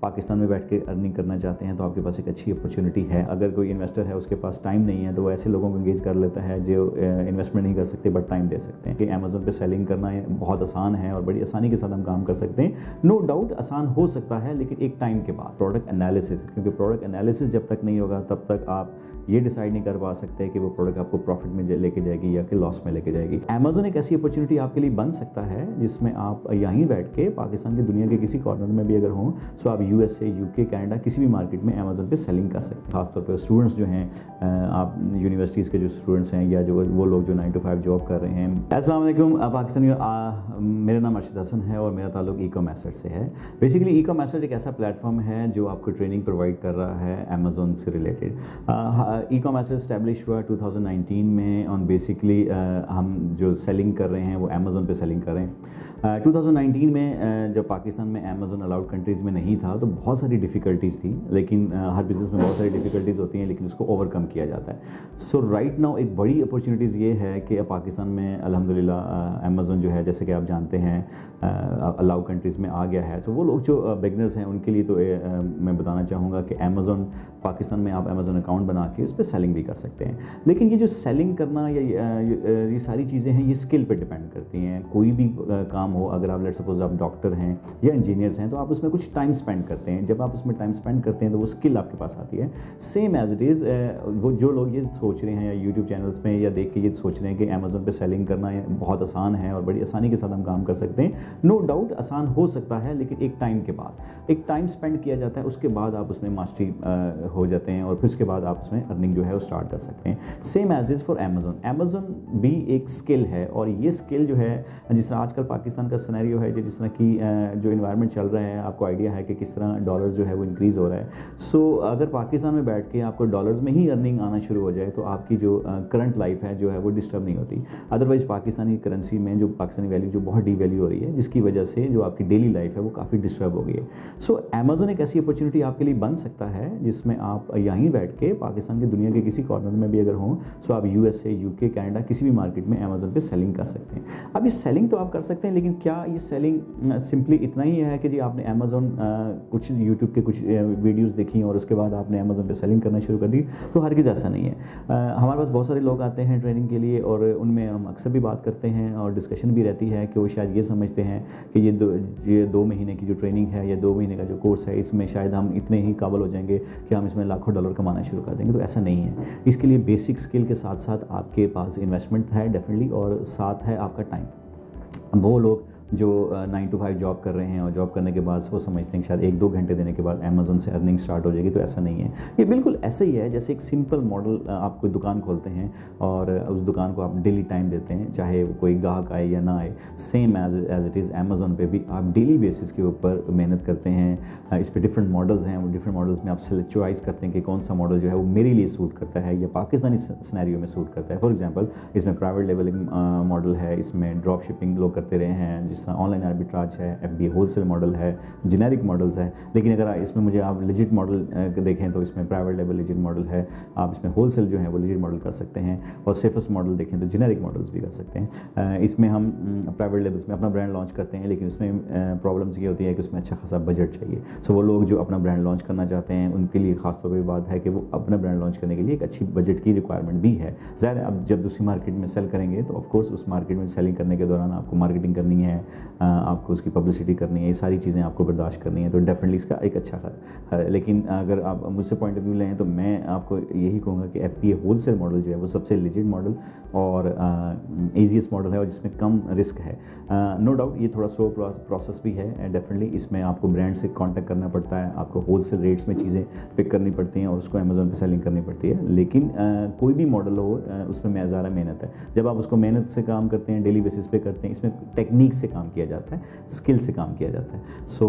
पाकिस्तान में बैठ के अर्निंग करना चाहते हैं तो आपके पास एक अच्छी अपॉर्चुनिटी है। अगर कोई इन्वेस्टर है उसके पास टाइम नहीं है तो वो ऐसे लोगों को एंगेज कर लेता है जो इन्वेस्टमेंट नहीं कर सकते बट टाइम दे सकते हैं। कि अमेज़न पे सेलिंग करना बहुत आसान है और बड़ी आसानी के साथ हम काम कर सकते हैं। नो डाउट आसान हो सकता है लेकिन एक टाइम के बाद। प्रोडक्ट एनालिसिस, क्योंकि प्रोडक्ट एनालिसिस जब तक नहीं होगा तब तक आप ये डिसाइड नहीं कर पा सकते कि वो प्रोडक्ट आपको प्रॉफिट में लेके जाएगी या कि लॉस में लेके जाएगी। अमेज़न एक ऐसी अपॉर्चुनिटी आपके लिए बन सकता है जिसमें आप यहीं बैठ के पाकिस्तान की दुनिया के किसी कॉर्नर में भी अगर हों तो आप यूएसए, यूके, कनाडा किसी भी मार्केट में अमेज़न पे सेलिंग कर सकते हैं। खासतौर पर स्टूडेंट्स जो हैं, आप यूनिवर्सिटीज़ के जो स्टूडेंट्स हैं या जो वो लोग जो 9 to 5 जॉब कर रहे हैं। अस्सलाम वालेकुम पाकिस्तानी, मेरा नाम अर्शद हसन है और मेरा ताल्लुक ई-कॉमर्स से है। बेसिकली ई-कॉमर्स एक ऐसा प्लेटफॉर्म है जो आपको ट्रेनिंग प्रोवाइड कर रहा है अमेज़न से रिलेटेड। ई-कॉमर्स एस्टैब्लिश हुआ 2019 में और बेसिकली हम जो सेलिंग कर रहे हैं वो अमेज़न पे सेलिंग कर रहे हैं। 2019 में जब पाकिस्तान में अमेज़न अलाउड कंट्रीज़ में नहीं था तो बहुत सारी डिफ़िकल्टीज़ थी, लेकिन हर बिज़नेस में बहुत सारी डिफ़िकल्टीज़ होती हैं लेकिन उसको ओवरकम किया जाता है। सो राइट नाउ एक बड़ी अपॉर्चुनिटीज़ ये है कि पाकिस्तान में अल्हम्दुलिल्लाह अमेज़न जो है, जैसे कि आप जानते हैं, अलाउड कंट्रीज़ में आ गया है। तो वो लोग जो बिगनर्स हैं उनके लिए तो मैं बताना चाहूँगा कि अमेज़न पाकिस्तान में आप अमेज़न अकाउंट बना के उस पर सेलिंग भी कर सकते हैं। लेकिन ये जो सेलिंग करना या ये सारी चीज़ें हैं ये स्किल पे डिपेंड करती हैं। कोई भी काम हो, अगर आप लेट्स सपोज आप डॉक्टर हैं या इंजीनियर्स हैं तो आप उसमें कुछ टाइम स्पेंड करते हैं। जब आप उसमें टाइम स्पेंड करते हैं तो वो स्किल आपके पास आती है। सेम एज इट इज़ वो जो लोग ये सोच रहे हैं या यूट्यूब चैनल्स में या देख के ये सोच रहे हैं कि अमेज़न पे सेलिंग करना बहुत आसान है और बड़ी आसानी के साथ हम काम कर सकते हैं। नो डाउट आसान हो सकता है लेकिन एक टाइम के बाद, एक टाइम स्पेंड किया जाता है, उसके बाद आप उसमें मास्टरी हो जाते हैं और फिर उसके बाद आप उसमें अर्निंग जो है वो स्टार्ट कर सकते हैं। Same as is for Amazon. Amazon भी एक स्किल है और ये स्किल जो है, जिस तरह आजकल पाकिस्तान का सिनेरियो है, जिस तरह की जो इन्वायरमेंट चल रहा है, आपको आइडिया है कि किस तरह डॉलर जो है वो इंक्रीज़ हो रहा है। सो अगर पाकिस्तान में बैठ के आपको डॉलर्स में ही अर्निंग आना शुरू हो जाए तो आपकी जो करंट लाइफ है जो है वो डिस्टर्ब नहीं होती। अदरवाइज़ पाकिस्तानी करेंसी में जो पाकिस्तानी वैल्यू जो बहुत डीवैल्यू हो रही है, जिसकी वजह से जो आपकी डेली लाइफ है वो काफ़ी डिस्टर्ब हो गई है। सो अमेज़न एक ऐसी अपॉर्चुनिटी आपके लिए बन सकता है जिसमें आप यहीं बैठ के पाकिस्तान की दुनिया के किसी कॉर्नर में भी अगर हों तो आप यूएसए, यूके, कनाडा किसी भी मार्केट में अमेज़न पे सेलिंग कर सकते हैं। अब ये सेलिंग तो आप कर सकते हैं, लेकिन क्या ये सेलिंग सिंपली इतना ही है कि जी आपने अमेज़न कुछ यूट्यूब के कुछ वीडियोस देखी और उसके बाद आपने अमेज़न पे सेलिंग करना शुरू कर दी? तो हरगिज़ ऐसा नहीं है। हमारे पास बहुत सारे लोग आते हैं ट्रेनिंग के लिए और उनमें हम अक्सर भी बात करते हैं और डिस्कशन भी रहती है कि वो शायद ये समझते हैं कि ये 2 महीने की जो ट्रेनिंग है या 2 महीने का जो कोर्स है इसमें शायद हम इतने ही काबिल हो जाएंगे कि हम इसमें लाखों डॉलर कमाना शुरू कर देंगे। तो ऐसा नहीं है। इसके लिए बेसिक स्किल के साथ साथ आपके पास इन्वेस्टमेंट है डेफिनेटली और साथ है आपका टाइम। वो लोग जो 9 to 5 जॉब कर रहे हैं और जॉब करने के बाद वो समझते हैं कि शायद 1-2 घंटे देने के बाद अमेज़न से अर्निंग स्टार्ट हो जाएगी, तो ऐसा नहीं है। ये बिल्कुल ऐसा ही है जैसे एक सिंपल मॉडल, आप कोई दुकान खोलते हैं और उस दुकान को आप डेली टाइम देते हैं, चाहे कोई ग्राहक आए या ना आए। Same as it is Amazon पे भी आप डेली बेसिस के ऊपर मेहनत करते हैं। इस पर डिफरेंट मॉडल्स हैं, वो डिफरेंट मॉडल्स में आप चॉइस करते हैं कि कौन सा मॉडल जो है वो मेरे लिए सूट करता है या पाकिस्तानी सिनेरियो में सूट करता है। फॉर एग्जाम्पल इसमें प्राइवेट लेवलिंग मॉडल है, इसमें ड्रॉप शिपिंग लोग करते रहे हैं, जिस तरह ऑनलाइन आर्बिट्राज है, FBA होलसेल मॉडल है, जेनेरिक मॉडल्स हैं। लेकिन अगर इसमें मुझे आप लिजिट मॉडल देखें तो इसमें प्राइवेट लेवल लिजिट मॉडल है, आप इसमें होलसेल जो है वो लिजिट मॉडल कर सकते हैं और सेफेस्ट मॉडल देखें तो जेनेरिक मॉडल्स भी कर सकते हैं। इसमें हम प्राइवेट लेवल्स में अपना ब्रांड लॉन्च करते हैं, लेकिन उसमें प्रॉब्लम्स ये होती है कि उसमें अच्छा खासा बजट चाहिए। सो वो लोग जो अपना ब्रांड लॉन्च करना चाहते हैं उनके लिए खासतौर पर बात है कि वो अपना ब्रांड लॉन्च करने के लिए एक अच्छी बजट की रिक्वायरमेंट भी है। ज़ाहिर है अब जब दूसरी मार्केट में सेल करेंगे तो ऑफकोर्स उस मार्केट में सेलिंग करने के दौरान आपको मार्केटिंग करनी है, आपको उसकी पब्लिसिटी करनी है, ये सारी चीज़ें आपको बर्दाश्त करनी है, तो डेफिनेटली इसका एक अच्छा है। लेकिन अगर आप मुझसे पॉइंट ऑफ व्यू लें तो मैं आपको यही कहूँगा कि FBA होलसेल मॉडल जो है वो सबसे लिजिट मॉडल और ईजीएस्ट मॉडल है और जिसमें कम रिस्क है। नो डाउट ये थोड़ा स्लो प्रोसेस भी है डेफिनेटली। इसमें आपको ब्रांड से कॉन्टैक्ट करना पड़ता है, आपको होलसेल रेट्स में चीज़ें पिक करनी पड़ती हैं और उसको अमेज़न पे सेलिंग करनी पड़ती है। लेकिन कोई भी मॉडल हो उसमें ज़्यादा मेहनत है। जब आप उसको मेहनत से काम करते हैं, डेली बेसिस पे करते हैं, इसमें टेक्निक से काम किया जाता है, स्किल से काम किया जाता है। सो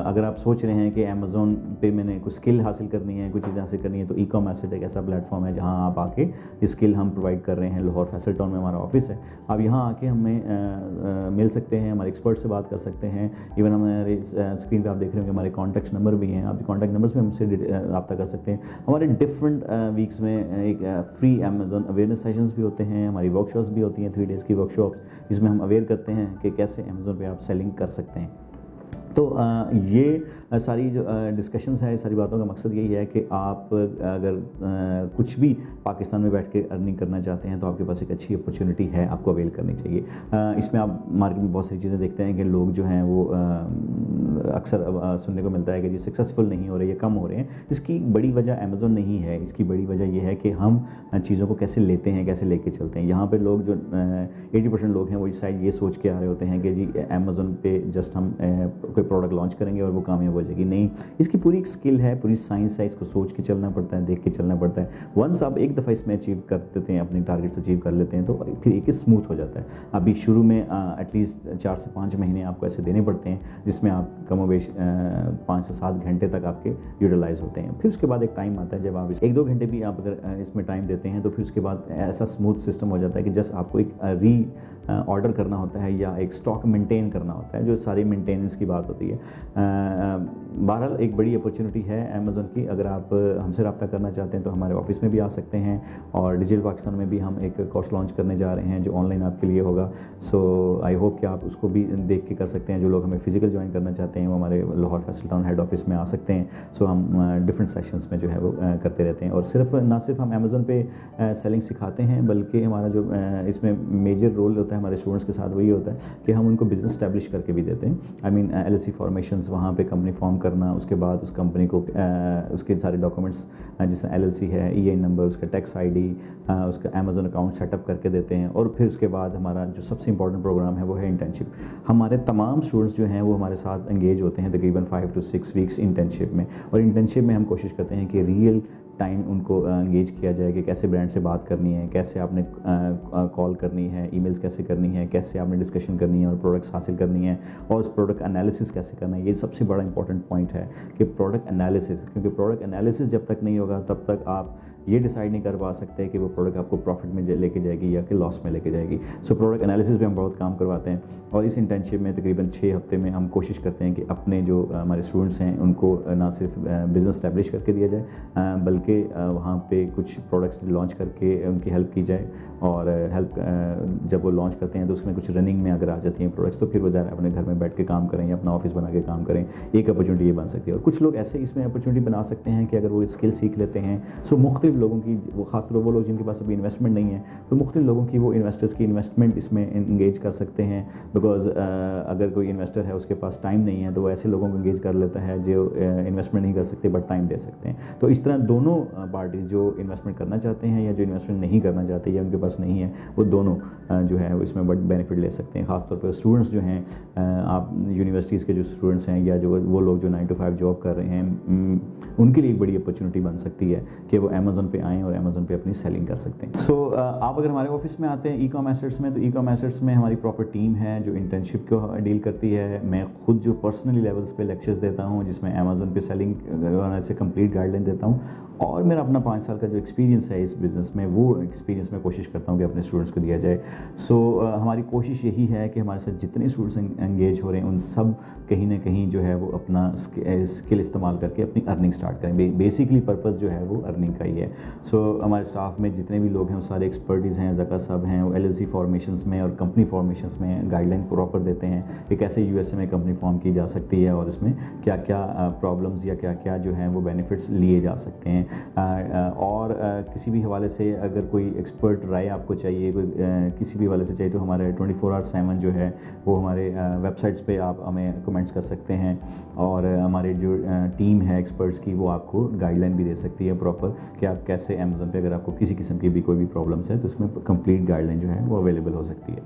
अगर आप सोच रहे हैं कि अमेज़न पे मैंने कुछ स्किल हासिल करनी है, कुछ चीज़ें हासिल करनी है, तो ई-कॉमर्स एक ऐसा प्लेटफॉर्म है जहां आप आके स्किल हम प्रोवाइड कर रहे हैं। लाहौर फैसल टाउन में हमारा ऑफिस है, आप यहाँ आके हमें मिल सकते हैं, हमारे एक्सपर्ट से बात कर सकते हैं। इवन हमारे स्क्रीन पे आप देख रहे होंगे हमारे कॉन्टैक्ट नंबर भी हैं, आप कॉन्टैक्ट नंबर्स में हमसे रब्ता कर सकते हैं। हमारे डिफरेंट वीक्स में एक फ्री अमेज़न अवेयरनेस सेशंस भी होते हैं, हमारी वर्कशॉप्स भी होती हैं, 3 days की वर्कशॉप्स, जिसमें हम अवेयर करते हैं कि कैसे अमेज़न पे आप सेलिंग कर सकते हैं। तो ये सारी जो डिस्कशंस है, सारी बातों का मकसद यही है कि आप अगर कुछ भी पाकिस्तान में बैठ के अर्निंग करना चाहते हैं तो आपके पास एक अच्छी अपॉर्चुनिटी है, आपको अवेल करनी चाहिए। इसमें आप मार्केट में बहुत सारी चीज़ें देखते हैं कि लोग जो हैं वो अक्सर सुनने को मिलता है कि जी सक्सेसफुल नहीं हो रहे या कम हो रहे हैं। इसकी बड़ी वजह अमेज़न नहीं है, इसकी बड़ी वजह ये है कि हम चीज़ों को कैसे लेते हैं, कैसे लेके चलते हैं। यहाँ पे लोग जो 80% लोग हैं वो शायद ये सोच के आ रहे होते हैं कि जी अमेज़न पे जस्ट हम कोई प्रोडक्ट लॉन्च करेंगे और वो कामयाब हो जाएगी। नहीं, इसकी पूरी एक स्किल है, पूरी साइंस है, इसको सोच के चलना पड़ता है, देख के चलना पड़ता है। वंस आप एक दफ़ा इसमें अचीव कर देते हैं, अपनी टारगेट्स अचीव कर लेते हैं तो फिर एक स्मूथ हो जाता है। अभी शुरू में एटलीस्ट 4 से 5 महीने आपको ऐसे देने पड़ते हैं जिसमें आप कमोबेश 5 से 7 घंटे तक आपके यूटिलाइज होते हैं। फिर उसके बाद एक टाइम आता है जब आप 1-2 घंटे भी आप अगर इसमें टाइम देते हैं तो फिर उसके बाद ऐसा स्मूथ सिस्टम हो जाता है कि जस्ट आपको एक ऑर्डर करना होता है या एक स्टॉक मेंटेन करना होता है, जो सारी मेंटेनेंस की बात होती है। बहरहाल एक बड़ी अपॉर्चुनिटी है अमेज़न की। अगर आप हमसे रब्ता करना चाहते हैं तो हमारे ऑफिस में भी आ सकते हैं और डिजिटल पाकिस्तान में भी हम एक कोर्स लॉन्च करने जा रहे हैं जो ऑनलाइन आपके लिए होगा। सो आई होप कि आप उसको भी देख के कर सकते हैं। जो लोग हमें फिजिकल ज्वाइन करना चाहते हैं वो हमारे Lahore Faisal town head office में आ सकते हैं। सो हम डिफरेंट सेशंस में जो है वो करते रहते हैं और ना सिर्फ हम अमेज़न पे सेलिंग सिखाते हैं बल्कि हमारा जो इसमें मेजर रोल होता है हमारे स्टूडेंट्स के साथ वही होता है कि हम उनको बिज़नेस स्टैब्लिश करके भी देते हैं। आई मीन LLC फॉर्मेशंस, वहाँ पे कंपनी फॉर्म करना, उसके बाद उस कंपनी को उसके सारे डॉक्यूमेंट्स जैसे LLC है, EIN नंबर, उसका टैक्स ID, उसका अमेज़न अकाउंट सेटअप करके देते हैं। और फिर उसके बाद हमारा जो सबसे इंपॉर्टेंट प्रोग्राम है वो है इंटर्नशिप। हमारे तमाम स्टूडेंट्स जो हैं वो हमारे साथ एंगेज होते हैं तकरीबन 5 to 6 वीक्स इंटर्नशिप में। और इंटर्नशिप में हम कोशिश करते हैं कि रियल टाइम उनको एंगेज किया जाए कि कैसे ब्रांड से बात करनी है, कैसे आपने कॉल करनी है, ईमेल्स कैसे करनी है, कैसे आपने डिस्कशन करनी है और प्रोडक्ट्स हासिल करनी है और उस प्रोडक्ट एनालिसिस कैसे करना है। ये सबसे बड़ा इंपॉर्टेंट पॉइंट है कि प्रोडक्ट एनालिसिस, क्योंकि प्रोडक्ट एनालिसिस जब तक नहीं होगा तब तक आप ये डिसाइड नहीं कर पा सकते कि वो प्रोडक्ट आपको प्रॉफिट में लेके जाएगी या कि लॉस में लेके जाएगी। सो प्रोडक्ट एनालिसिस पे हम बहुत काम करवाते हैं और इस इंटर्नशिप में तकरीबन 6 हफ्ते में हम कोशिश करते हैं कि अपने जो हमारे स्टूडेंट्स हैं उनको ना सिर्फ बिज़नेस स्टैब्लिश करके दिया जाए बल्कि वहाँ पे कुछ प्रोडक्ट्स लॉन्च करके उनकी हेल्प की जाए। और हेल्प जब वो लॉन्च करते हैं तो उसमें कुछ रनिंग में अगर आ जाती हैं प्रोडक्ट्स तो फिर वो ज़रा अपने घर में बैठ के काम करें या अपना ऑफिस बना के काम करें। एक अपॉर्चुनिटी ये बन सकती है। और कुछ लोग ऐसे इसमें अपॉर्चुनिटी बना सकते हैं कि अगर वो स्किल सीख लेते हैं। सो मुख्तलिफ लोगों की, वो खासतौर वो लोग जिनके पास अभी इन्वेस्टमेंट नहीं है, तो मुख्तलिफ लोगों की वो इन्वेस्टर्स की इन्वेस्टमेंट इसमें इंगेज कर सकते हैं। बिकॉज अगर कोई इन्वेस्टर है उसके पास टाइम नहीं है तो वो ऐसे लोगों को इंगेज कर लेता है जो इन्वेस्टमेंट नहीं कर सकते बट टाइम दे सकते हैं। तो इस तरह दोनों पार्टीज जो इन्वेस्टमेंट करना चाहते हैं या जो इन्वेस्टमेंट नहीं करना चाहते या उनके पास नहीं है, वो दोनों जो है वो इसमें बड़ा बेनिफिट ले सकते हैं। खासतौर पर स्टूडेंट्स जो हैं, आप यूनिवर्सिटीज़ के जो स्टूडेंट्स हैं या जो वो लोग जो 9 to 5 जॉब कर रहे हैं, उनके लिए एक बड़ी अपॉर्चुनिटी बन सकती है कि वो अमेज़न पे आएँ और अमेज़न पे अपनी सेलिंग कर सकते हैं। सो आप अगर हमारे ऑफिस में आते हैं ई-कॉम एसेट्स में, तो ई-कॉम एसेट्स में हमारी प्रॉपर टीम है जो इंटर्नशिप को डील करती है। मैं खुद जो पर्सनली लेवल्स पे लेक्चर्स देता हूँ जिसमें अमेज़न पे सेलिंग से कंप्लीट गाइडलाइन देता हूँ और मेरा अपना 5 साल का जो एक्सपीरियंस है इस बिज़नेस में, वो एक्सपीरियंस में कोशिश करता हूँ कि अपने स्टूडेंट्स को दिया जाए। सो हमारी कोशिश यही है कि हमारे साथ जितने स्टूडेंट्स एंगेज हो रहे हैं उन सब कहीं ना कहीं जो है वो अपना स्किल इस्तेमाल करके अपनी अर्निंग स्टार्ट करें। बेसिकली पर्पस जो है वो अर्निंग का ही है। सो हमारे स्टाफ में जितने भी लोग हैं वो सारे एक्सपर्टीज़ हैं, ज़का साहब हैं, वो LLC फॉर्मेशंस में और कंपनी फॉर्मेशंस में गाइडलाइन प्रॉपर देते हैं कि कैसे USA में कंपनी फॉर्म की जा सकती है और इसमें क्या क्या प्रॉब्लम्स या क्या क्या जो हैं वो बेनिफिट्स लिए जा सकते हैं। और किसी भी हवाले से अगर कोई एक्सपर्ट राय आपको चाहिए, कोई किसी भी हवाले से चाहिए, तो हमारे 24/7 जो है वो हमारे वेबसाइट्स पे आप हमें कमेंट्स कर सकते हैं और हमारे जो टीम है एक्सपर्ट्स की वो आपको गाइडलाइन भी दे सकती है प्रॉपर कि आप कैसे अमेज़न पे अगर आपको किसी किस्म की भी कोई भी प्रॉब्लम्स है तो उसमें कंप्लीट गाइडलाइन जो है वो अवेलेबल हो सकती है।